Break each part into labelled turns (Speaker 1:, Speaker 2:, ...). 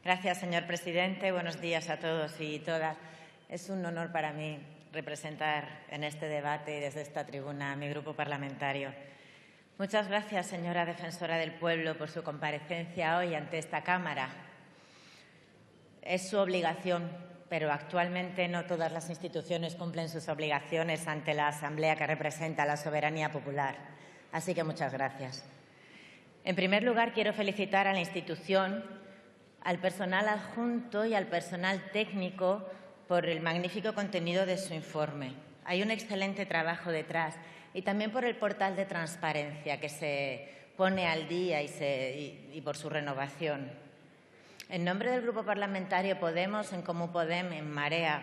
Speaker 1: Gracias, señor presidente. Buenos días a todos y todas. Es un honor para mí representar en este debate y desde esta tribuna a mi grupo parlamentario. Muchas gracias, señora defensora del pueblo, por su comparecencia hoy ante esta Cámara. Es su obligación, pero actualmente no todas las instituciones cumplen sus obligaciones ante la Asamblea que representa la soberanía popular. Así que muchas gracias. En primer lugar, quiero felicitar a la institución, al personal adjunto y al personal técnico por el magnífico contenido de su informe. Hay un excelente trabajo detrás y también por el portal de transparencia que se pone al día y por su renovación. En nombre del Grupo Parlamentario Podemos, en Comú Podem, en Marea,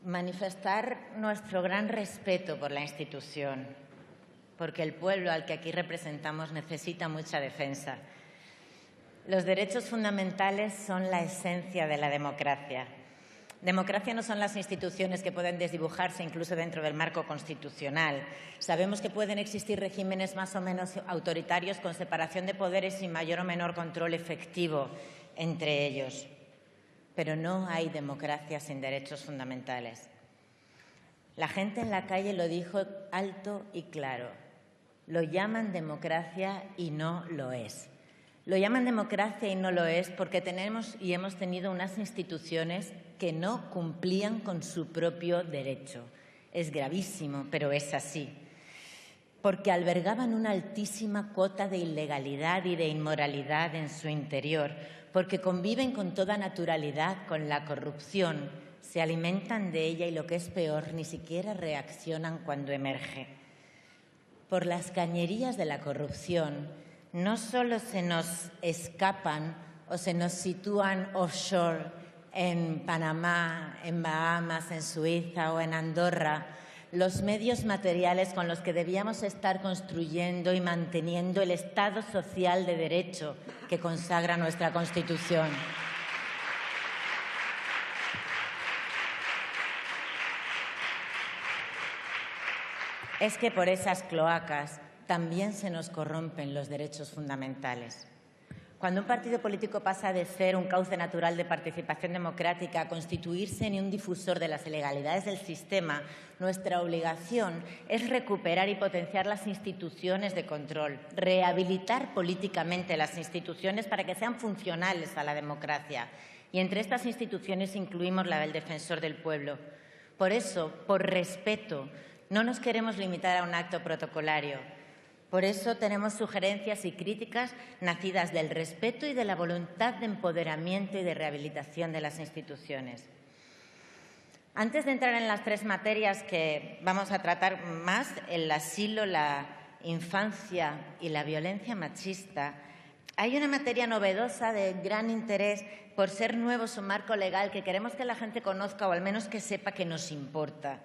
Speaker 1: manifestar nuestro gran respeto por la institución, porque el pueblo al que aquí representamos necesita mucha defensa. Los derechos fundamentales son la esencia de la democracia. Democracia no son las instituciones que pueden desdibujarse incluso dentro del marco constitucional. Sabemos que pueden existir regímenes más o menos autoritarios con separación de poderes y mayor o menor control efectivo entre ellos. Pero no hay democracia sin derechos fundamentales. La gente en la calle lo dijo alto y claro. Lo llaman democracia y no lo es. Lo llaman democracia y no lo es porque tenemos y hemos tenido unas instituciones que no cumplían con su propio derecho. Es gravísimo, pero es así. Porque albergaban una altísima cuota de ilegalidad y de inmoralidad en su interior, porque conviven con toda naturalidad con la corrupción, se alimentan de ella y, lo que es peor, ni siquiera reaccionan cuando emerge. Por las cañerías de la corrupción, no solo se nos escapan o se nos sitúan offshore en Panamá, en Bahamas, en Suiza o en Andorra, los medios materiales con los que debíamos estar construyendo y manteniendo el Estado social de derecho que consagra nuestra Constitución. Es que por esas cloacas también se nos corrompen los derechos fundamentales. Cuando un partido político pasa de ser un cauce natural de participación democrática a constituirse en un difusor de las ilegalidades del sistema, nuestra obligación es recuperar y potenciar las instituciones de control, rehabilitar políticamente las instituciones para que sean funcionales a la democracia. Y entre estas instituciones incluimos la del Defensor del Pueblo. Por eso, por respeto, no nos queremos limitar a un acto protocolario. Por eso tenemos sugerencias y críticas nacidas del respeto y de la voluntad de empoderamiento y de rehabilitación de las instituciones. Antes de entrar en las tres materias que vamos a tratar más, el asilo, la infancia y la violencia machista, hay una materia novedosa de gran interés por ser nuevo su marco legal que queremos que la gente conozca o al menos que sepa que nos importa.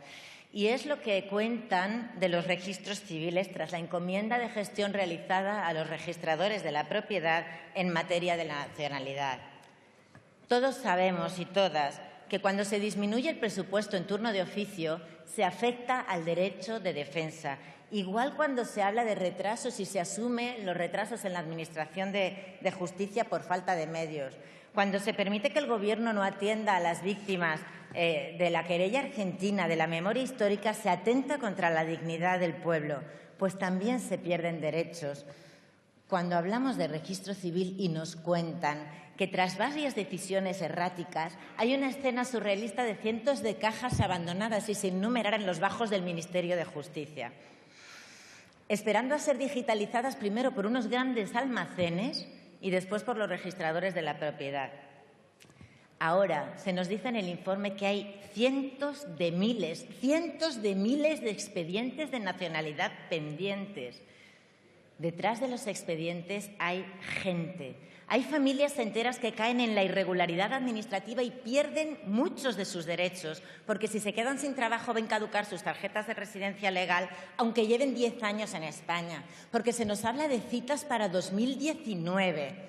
Speaker 1: Y es lo que cuentan de los registros civiles tras la encomienda de gestión realizada a los registradores de la propiedad en materia de nacionalidad. Todos sabemos y todas que cuando se disminuye el presupuesto en turno de oficio se afecta al derecho de defensa. Igual cuando se habla de retrasos y se asume los retrasos en la Administración de Justicia por falta de medios. Cuando se permite que el Gobierno no atienda a las víctimas de la querella argentina, de la memoria histórica, se atenta contra la dignidad del pueblo, pues también se pierden derechos. Cuando hablamos de registro civil y nos cuentan que tras varias decisiones erráticas hay una escena surrealista de cientos de cajas abandonadas y sin numerar en los bajos del Ministerio de Justicia, esperando a ser digitalizadas primero por unos grandes almacenes y después por los registradores de la propiedad. Ahora se nos dice en el informe que hay cientos de miles de expedientes de nacionalidad pendientes. Detrás de los expedientes hay gente. Hay familias enteras que caen en la irregularidad administrativa y pierden muchos de sus derechos, porque si se quedan sin trabajo ven caducar sus tarjetas de residencia legal, aunque lleven 10 años en España, porque se nos habla de citas para 2019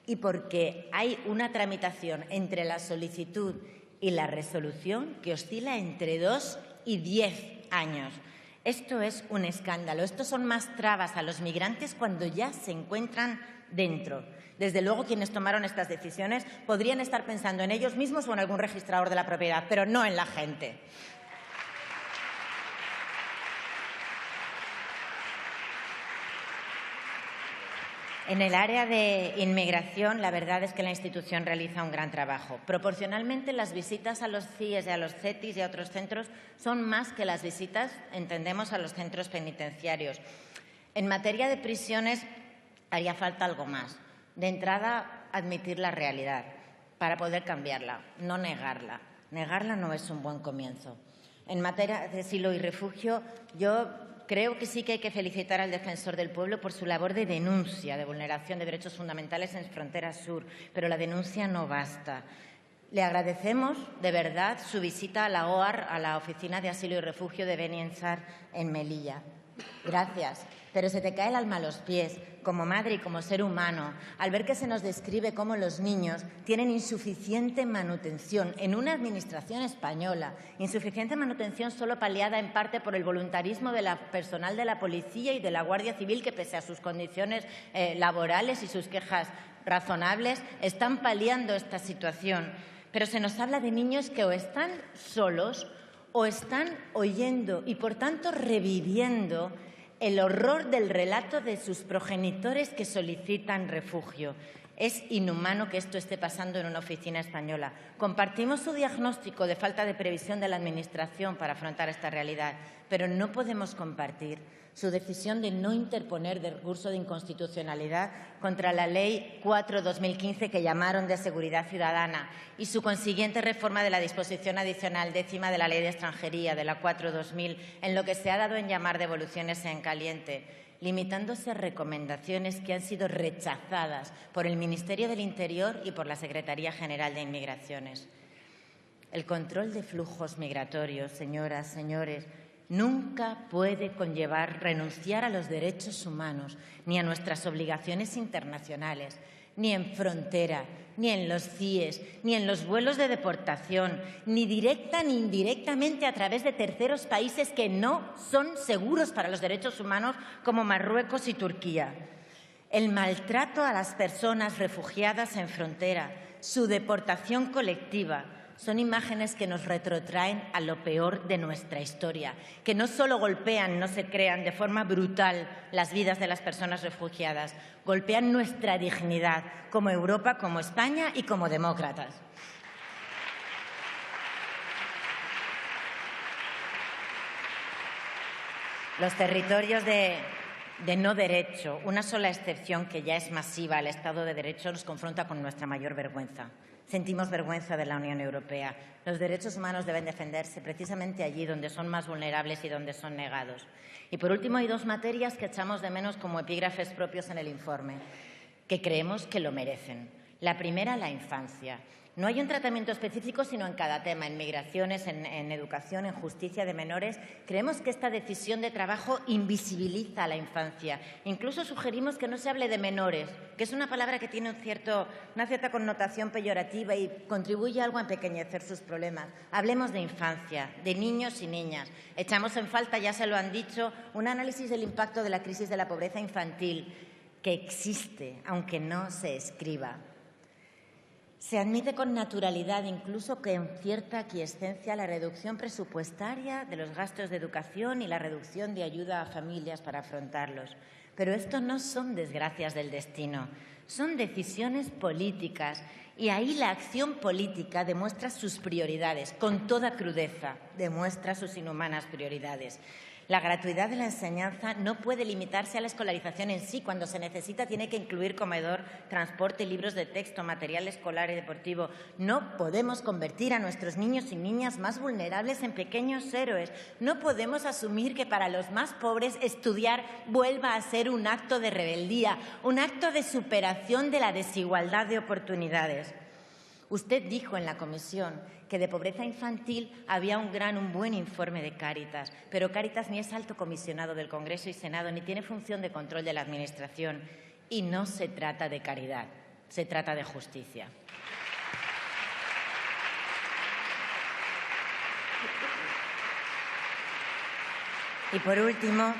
Speaker 1: y porque hay una tramitación entre la solicitud y la resolución que oscila entre 2 y 10 años. Esto es un escándalo. Estos son más trabas a los migrantes cuando ya se encuentran dentro. Desde luego, quienes tomaron estas decisiones podrían estar pensando en ellos mismos o en algún registrador de la propiedad, pero no en la gente. En el área de inmigración, la verdad es que la institución realiza un gran trabajo. Proporcionalmente, las visitas a los CIES y a los CETIS y a otros centros son más que las visitas, entendemos, a los centros penitenciarios. En materia de prisiones, haría falta algo más. De entrada, admitir la realidad para poder cambiarla, no negarla. Negarla no es un buen comienzo. En materia de asilo y refugio, yo creo que sí que hay que felicitar al Defensor del Pueblo por su labor de denuncia de vulneración de derechos fundamentales en frontera sur, pero la denuncia no basta. Le agradecemos, de verdad, su visita a la OAR, a la Oficina de Asilo y Refugio de Beni Ensar, en Melilla. Gracias, pero se te cae el alma a los pies, como madre y como ser humano, al ver que se nos describe cómo los niños tienen insuficiente manutención en una administración española, insuficiente manutención solo paliada en parte por el voluntarismo del personal de la policía y de la Guardia Civil, que pese a sus condiciones laborales y sus quejas razonables, están paliando esta situación. Pero se nos habla de niños que o están solos o están oyendo y, por tanto, reviviendo el horror del relato de sus progenitores que solicitan refugio. Es inhumano que esto esté pasando en una oficina española. Compartimos su diagnóstico de falta de previsión de la Administración para afrontar esta realidad, pero no podemos compartir su decisión de no interponer recurso de inconstitucionalidad contra la Ley 4/2015 que llamaron de Seguridad Ciudadana y su consiguiente reforma de la disposición adicional 10ª de la Ley de Extranjería de la 4/2000 en lo que se ha dado en llamar devoluciones en caliente, limitándose a recomendaciones que han sido rechazadas por el Ministerio del Interior y por la Secretaría General de Inmigraciones. El control de flujos migratorios, señoras, señores, nunca puede conllevar renunciar a los derechos humanos ni a nuestras obligaciones internacionales, ni en frontera, ni en los CIES, ni en los vuelos de deportación, ni directa ni indirectamente a través de terceros países que no son seguros para los derechos humanos, como Marruecos y Turquía. El maltrato a las personas refugiadas en frontera, su deportación colectiva, son imágenes que nos retrotraen a lo peor de nuestra historia, que no solo golpean, no se crean de forma brutal las vidas de las personas refugiadas, golpean nuestra dignidad como Europa, como España y como demócratas. Los territorios de no derecho, una sola excepción que ya es masiva al Estado de Derecho, nos confronta con nuestra mayor vergüenza. Sentimos vergüenza de la Unión Europea. Los derechos humanos deben defenderse precisamente allí donde son más vulnerables y donde son negados. Y, por último, hay dos materias que echamos de menos como epígrafes propios en el informe, que creemos que lo merecen. La primera, la infancia. No hay un tratamiento específico, sino en cada tema, en migraciones, en educación, en justicia de menores. Creemos que esta decisión de trabajo invisibiliza a la infancia. Incluso sugerimos que no se hable de menores, que es una palabra que tiene una cierta connotación peyorativa y contribuye algo a empequeñecer sus problemas. Hablemos de infancia, de niños y niñas. Echamos en falta, ya se lo han dicho, un análisis del impacto de la crisis de la pobreza infantil, que existe, aunque no se escriba. Se admite con naturalidad, incluso que en cierta aquiescencia, la reducción presupuestaria de los gastos de educación y la reducción de ayuda a familias para afrontarlos. Pero esto no son desgracias del destino, son decisiones políticas y ahí la acción política demuestra sus prioridades, con toda crudeza demuestra sus inhumanas prioridades. La gratuidad de la enseñanza no puede limitarse a la escolarización en sí. Cuando se necesita tiene que incluir comedor, transporte, libros de texto, material escolar y deportivo. No podemos convertir a nuestros niños y niñas más vulnerables en pequeños héroes. No podemos asumir que para los más pobres estudiar vuelva a ser un acto de rebeldía, un acto de superación de la desigualdad de oportunidades. Usted dijo en la comisión que de pobreza infantil había un buen informe de Cáritas, pero Cáritas ni es alto comisionado del Congreso y Senado ni tiene función de control de la Administración. Y no se trata de caridad, se trata de justicia. Y por último,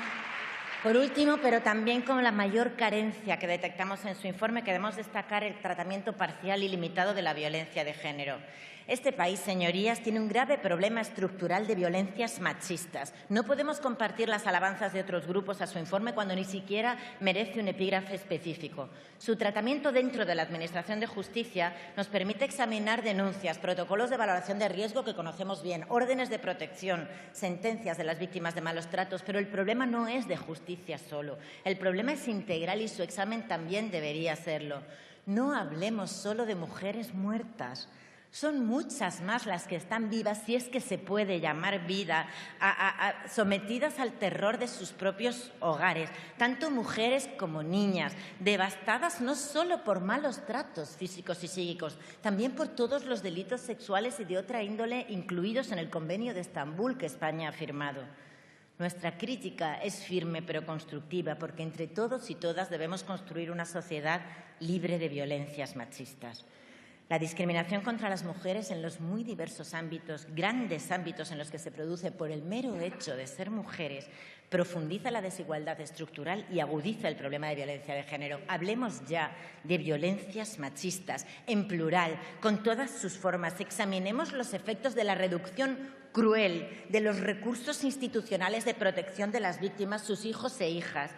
Speaker 1: Por último, pero también como la mayor carencia que detectamos en su informe, queremos destacar el tratamiento parcial y limitado de la violencia de género. Este país, señorías, tiene un grave problema estructural de violencias machistas. No podemos compartir las alabanzas de otros grupos a su informe cuando ni siquiera merece un epígrafe específico. Su tratamiento dentro de la Administración de Justicia nos permite examinar denuncias, protocolos de valoración de riesgo que conocemos bien, órdenes de protección, sentencias de las víctimas de malos tratos, pero el problema no es de justicia solo. El problema es integral y su examen también debería serlo. No hablemos solo de mujeres muertas. Son muchas más las que están vivas, si es que se puede llamar vida, sometidas al terror de sus propios hogares, tanto mujeres como niñas, devastadas no solo por malos tratos físicos y psíquicos, también por todos los delitos sexuales y de otra índole incluidos en el Convenio de Estambul que España ha firmado. Nuestra crítica es firme pero constructiva, porque entre todos y todas debemos construir una sociedad libre de violencias machistas. La discriminación contra las mujeres en los muy diversos ámbitos, grandes ámbitos en los que se produce por el mero hecho de ser mujeres, profundiza la desigualdad estructural y agudiza el problema de violencia de género. Hablemos ya de violencias machistas, en plural, con todas sus formas. Examinemos los efectos de la reducción cruel de los recursos institucionales de protección de las víctimas, sus hijos e hijas,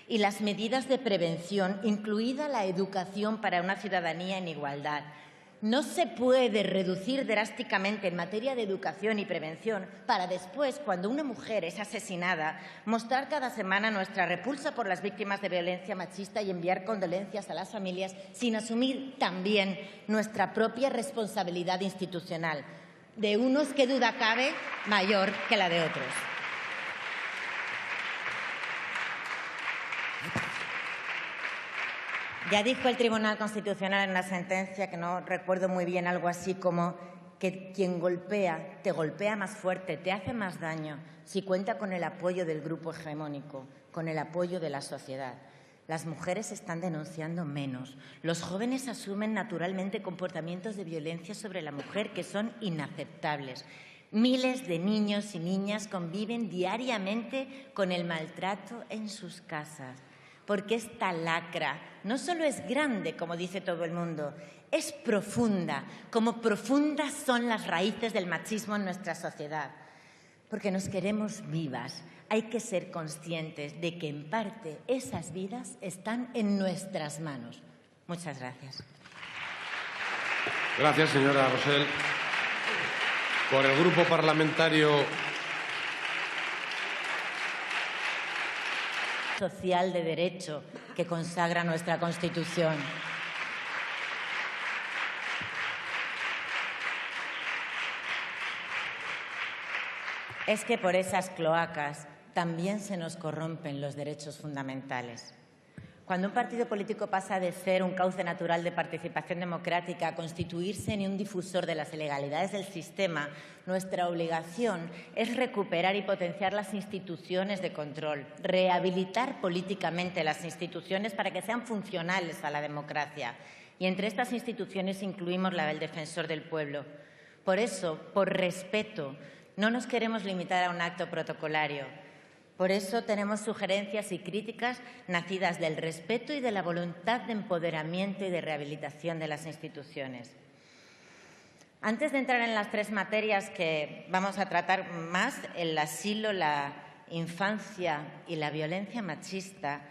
Speaker 1: y las medidas de prevención, incluida la educación para una ciudadanía en igualdad. No se puede reducir drásticamente en materia de educación y prevención para después, cuando una mujer es asesinada, mostrar cada semana nuestra repulsa por las víctimas de violencia machista y enviar condolencias a las familias sin asumir también nuestra propia responsabilidad institucional, de unos, qué duda cabe, mayor que la de otros. Ya dijo el Tribunal Constitucional en una sentencia, que no recuerdo muy bien, algo así como que quien golpea, te golpea más fuerte, te hace más daño si cuenta con el apoyo del grupo hegemónico, con el apoyo de la sociedad. Las mujeres están denunciando menos. Los jóvenes asumen naturalmente comportamientos de violencia sobre la mujer que son inaceptables. Miles de niños y niñas conviven diariamente con el maltrato en sus casas. Porque esta lacra no solo es grande, como dice todo el mundo, es profunda, como profundas son las raíces del machismo en nuestra sociedad. Porque nos queremos vivas. Hay que ser conscientes de que, en parte, esas vidas están en nuestras manos. Muchas gracias.
Speaker 2: Gracias, señora Rosell. Por el Grupo Parlamentario
Speaker 1: Social de derecho que consagra nuestra Constitución. Es que por esas cloacas también se nos corrompen los derechos fundamentales. Cuando un partido político pasa de ser un cauce natural de participación democrática a constituirse en un difusor de las ilegalidades del sistema, nuestra obligación es recuperar y potenciar las instituciones de control, rehabilitar políticamente las instituciones para que sean funcionales a la democracia. Y entre estas instituciones incluimos la del Defensor del Pueblo. Por eso, por respeto, no nos queremos limitar a un acto protocolario. Por eso tenemos sugerencias y críticas nacidas del respeto y de la voluntad de empoderamiento y de rehabilitación de las instituciones. Antes de entrar en las tres materias que vamos a tratar más, el asilo, la infancia y la violencia machista,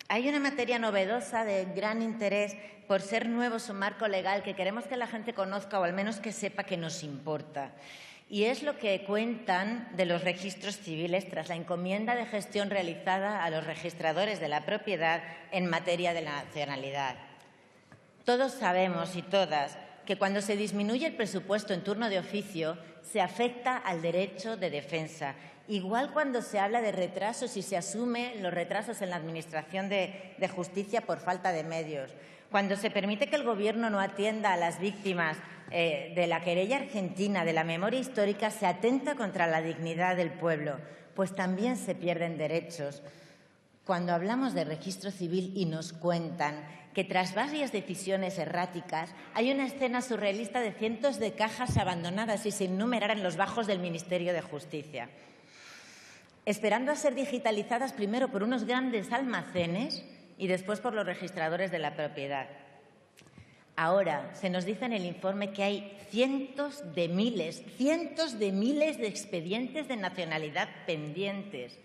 Speaker 1: hay una materia novedosa de gran interés por ser nuevo su marco legal que queremos que la gente conozca o al menos que sepa que nos importa. Y es lo que cuentan de los registros civiles tras la encomienda de gestión realizada a los registradores de la propiedad en materia de la nacionalidad. Todos sabemos y todas que cuando se disminuye el presupuesto en turno de oficio se afecta al derecho de defensa. Igual cuando se habla de retrasos y se asume los retrasos en la Administración de Justicia por falta de medios. Cuando se permite que el Gobierno no atienda a las víctimas de la querella argentina, de la memoria histórica, se atenta contra la dignidad del pueblo, pues también se pierden derechos. Cuando hablamos de registro civil y nos cuentan que tras varias decisiones erráticas hay una escena surrealista de cientos de cajas abandonadas y sin numerar en los bajos del Ministerio de Justicia. esperando a ser digitalizadas primero por unos grandes almacenes y después por los registradores de la propiedad. Ahora se nos dice en el informe que hay cientos de miles de expedientes de nacionalidad pendientes.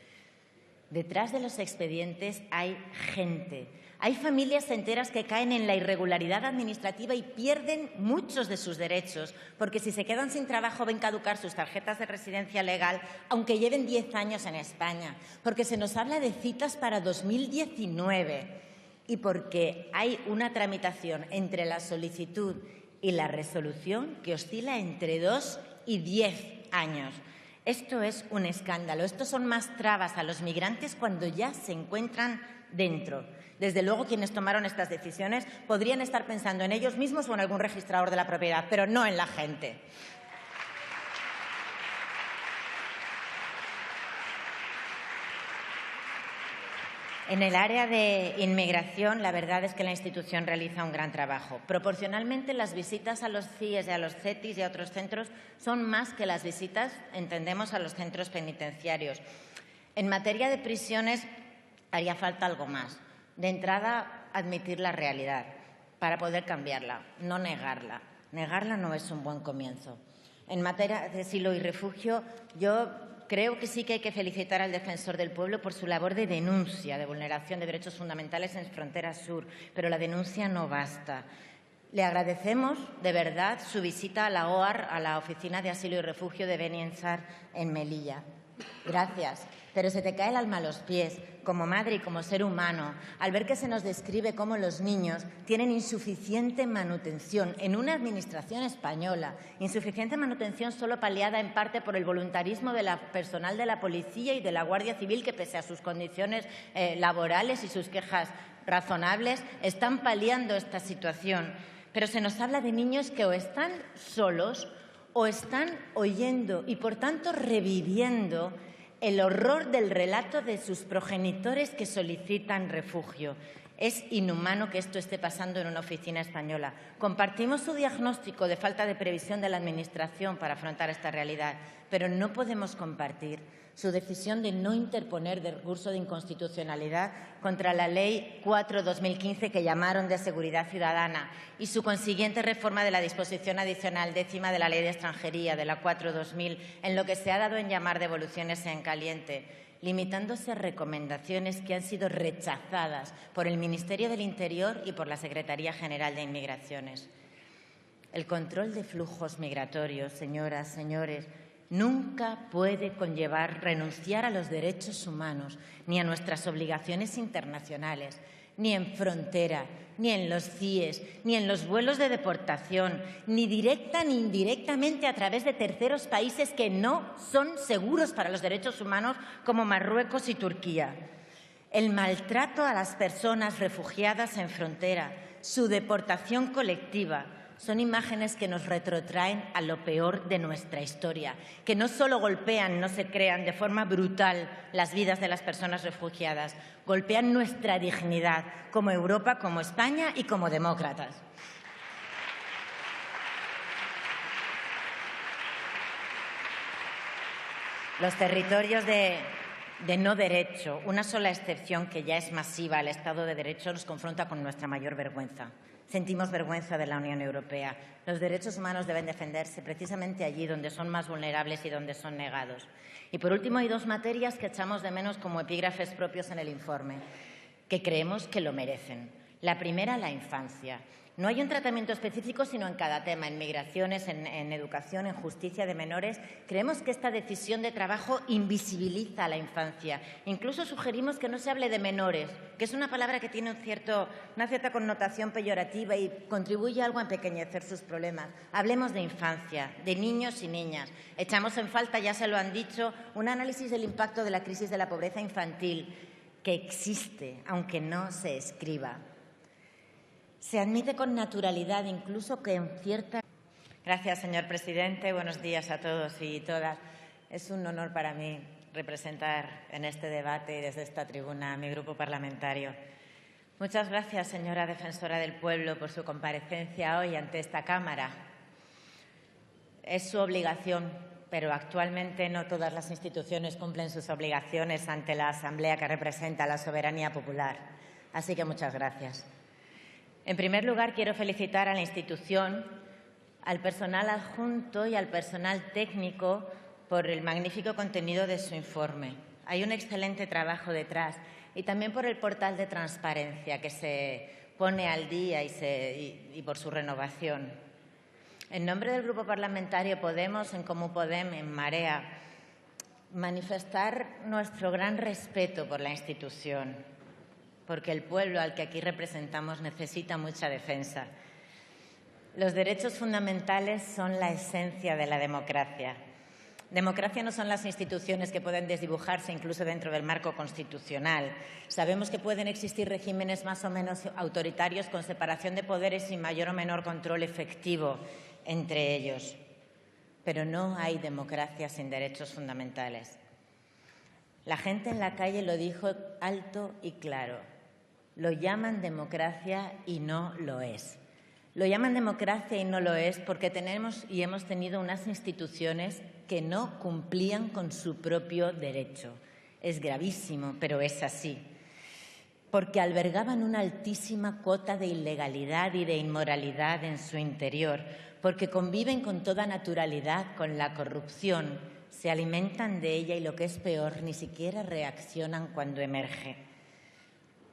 Speaker 1: Detrás de los expedientes hay gente. Hay familias enteras que caen en la irregularidad administrativa y pierden muchos de sus derechos, porque si se quedan sin trabajo ven caducar sus tarjetas de residencia legal, aunque lleven 10 años en España, porque se nos habla de citas para 2019 y porque hay una tramitación entre la solicitud y la resolución que oscila entre 2 y 10 años. Esto es un escándalo. Estos son más trabas a los migrantes cuando ya se encuentran dentro. Desde luego, quienes tomaron estas decisiones podrían estar pensando en ellos mismos o en algún registrador de la propiedad, pero no en la gente. En el área de inmigración, la verdad es que la institución realiza un gran trabajo. Proporcionalmente, las visitas a los CIES y a los CETIS y a otros centros son más que las visitas, entendemos, a los centros penitenciarios. En materia de prisiones, haría falta algo más. De entrada, admitir la realidad para poder cambiarla, no negarla. Negarla no es un buen comienzo. En materia de asilo y refugio, yo creo que sí que hay que felicitar al Defensor del Pueblo por su labor de denuncia de vulneración de derechos fundamentales en frontera sur, pero la denuncia no basta. Le agradecemos, de verdad, su visita a la OAR, a la Oficina de Asilo y Refugio de Beni Ensar, en Melilla. Gracias, pero se te cae el alma a los pies, como madre y como ser humano, al ver que se nos describe cómo los niños tienen insuficiente manutención en una administración española, insuficiente manutención solo paliada en parte por el voluntarismo del personal de la policía y de la Guardia Civil, que pese a sus condiciones laborales y sus quejas razonables, están paliando esta situación. Pero se nos habla de niños que o están solos o están oyendo y, por tanto, reviviendo el horror del relato de sus progenitores que solicitan refugio. Es inhumano que esto esté pasando en una oficina española. Compartimos su diagnóstico de falta de previsión de la Administración para afrontar esta realidad, pero no podemos compartir su decisión de no interponer recurso de inconstitucionalidad contra la Ley 4/2015 que llamaron de seguridad ciudadana y su consiguiente reforma de la disposición adicional 10ª de la Ley de Extranjería de la 4/2000 en lo que se ha dado en llamar devoluciones en caliente, limitándose a recomendaciones que han sido rechazadas por el Ministerio del Interior y por la Secretaría General de Inmigraciones. El control de flujos migratorios, señoras, señores, nunca puede conllevar renunciar a los derechos humanos ni a nuestras obligaciones internacionales, ni en frontera, ni en los CIES, ni en los vuelos de deportación, ni directa ni indirectamente a través de terceros países que no son seguros para los derechos humanos, como Marruecos y Turquía. El maltrato a las personas refugiadas en frontera, su deportación colectiva, son imágenes que nos retrotraen a lo peor de nuestra historia, que no solo golpean, no se crean de forma brutal las vidas de las personas refugiadas, golpean nuestra dignidad como Europa, como España y como demócratas. Los territorios de no derecho, una sola excepción que ya es masiva al Estado de Derecho, nos confronta con nuestra mayor vergüenza. Sentimos vergüenza de la Unión Europea. Los derechos humanos deben defenderse precisamente allí donde son más vulnerables y donde son negados. Y, por último, hay dos materias que echamos de menos como epígrafes propios en el informe, que creemos que lo merecen. La primera, la infancia. No hay un tratamiento específico, sino en cada tema, en migraciones, en educación, en justicia de menores. Creemos que esta decisión de trabajo invisibiliza a la infancia. Incluso sugerimos que no se hable de menores, que es una palabra que tiene una cierta connotación peyorativa y contribuye algo a empequeñecer sus problemas. Hablemos de infancia, de niños y niñas. Echamos en falta, ya se lo han dicho, un análisis del impacto de la crisis de la pobreza infantil, que existe, aunque no se escriba. Se admite con naturalidad, incluso que en cierta... Gracias, señor presidente. Buenos días a todos y todas. Es un honor para mí representar en este debate y desde esta tribuna a mi grupo parlamentario. Muchas gracias, señora Defensora del Pueblo, por su comparecencia hoy ante esta Cámara. Es su obligación pero actualmente no todas las instituciones cumplen sus obligaciones ante la Asamblea que representa la soberanía popular. Así que muchas gracias. En primer lugar, quiero felicitar a la institución, al personal adjunto y al personal técnico por el magnífico contenido de su informe. Hay un excelente trabajo detrás y también por el portal de transparencia que se pone al día y por su renovación. En nombre del Grupo Parlamentario Podemos, en Comú Podem, en Marea, manifestar nuestro gran respeto por la institución, porque el pueblo al que aquí representamos necesita mucha defensa. Los derechos fundamentales son la esencia de la democracia. Democracia no son las instituciones que pueden desdibujarse incluso dentro del marco constitucional. Sabemos que pueden existir regímenes más o menos autoritarios con separación de poderes y mayor o menor control efectivo entre ellos. Pero no hay democracia sin derechos fundamentales. La gente en la calle lo dijo alto y claro. Lo llaman democracia y no lo es. Lo llaman democracia y no lo es porque tenemos y hemos tenido unas instituciones que no cumplían con su propio derecho. Es gravísimo, pero es así. Porque albergaban una altísima cuota de ilegalidad y de inmoralidad en su interior, porque conviven con toda naturalidad con la corrupción, se alimentan de ella y, lo que es peor, ni siquiera reaccionan cuando emerge.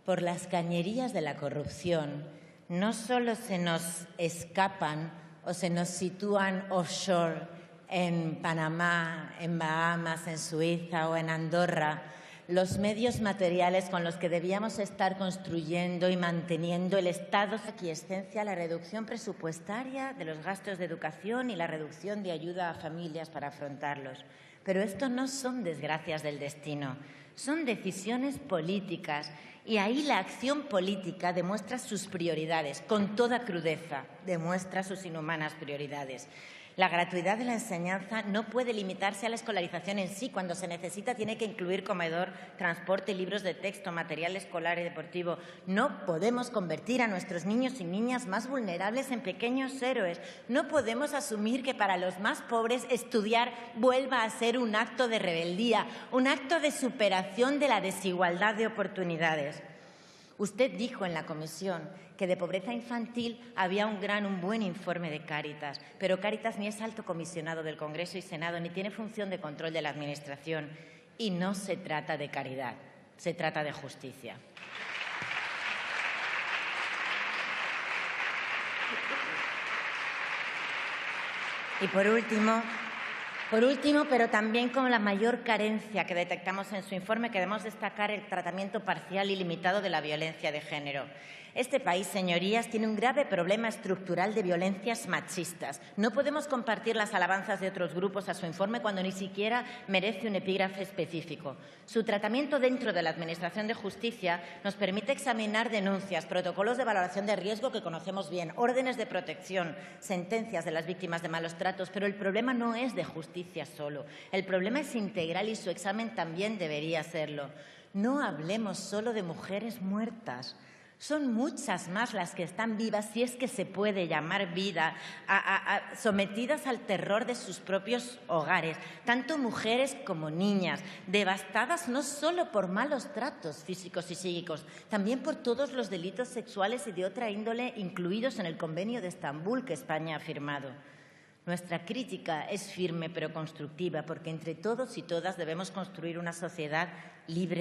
Speaker 1: Por las cañerías de la corrupción, no solo se nos escapan o se nos sitúan offshore en Panamá, en Bahamas, en Suiza o en Andorra, los medios materiales con los que debíamos estar construyendo y manteniendo el estado de aquiescencia, la reducción presupuestaria de los gastos de educación y la reducción de ayuda a familias para afrontarlos. Pero esto no son desgracias del destino, son decisiones políticas. Y ahí la acción política demuestra sus prioridades, con toda crudeza, demuestra sus inhumanas prioridades. La gratuidad de la enseñanza no puede limitarse a la escolarización en sí. Cuando se necesita tiene que incluir comedor, transporte, libros de texto, material escolar y deportivo. No podemos convertir a nuestros niños y niñas más vulnerables en pequeños héroes. No podemos asumir que para los más pobres estudiar vuelva a ser un acto de rebeldía, un acto de superación de la desigualdad de oportunidades. Usted dijo en la comisión que de pobreza infantil había un buen informe de Cáritas, pero Cáritas ni es alto comisionado del Congreso y Senado ni tiene función de control de la Administración. Y no se trata de caridad, se trata de justicia. Y por último, pero también con la mayor carencia que detectamos en su informe, queremos destacar el tratamiento parcial y limitado de la violencia de género. Este país, señorías, tiene un grave problema estructural de violencias machistas. No podemos compartir las alabanzas de otros grupos a su informe cuando ni siquiera merece un epígrafe específico. Su tratamiento dentro de la Administración de Justicia nos permite examinar denuncias, protocolos de valoración de riesgo que conocemos bien, órdenes de protección, sentencias de las víctimas de malos tratos, pero el problema no es de justicia solo. El problema es integral y su examen también debería serlo. No hablemos solo de mujeres muertas. Son muchas más las que están vivas, si es que se puede llamar vida, sometidas al terror de sus propios hogares, tanto mujeres como niñas, devastadas no solo por malos tratos físicos y psíquicos, también por todos los delitos sexuales y de otra índole incluidos en el Convenio de Estambul que España ha firmado. Nuestra crítica es firme pero constructiva, porque entre todos y todas debemos construir una sociedad libre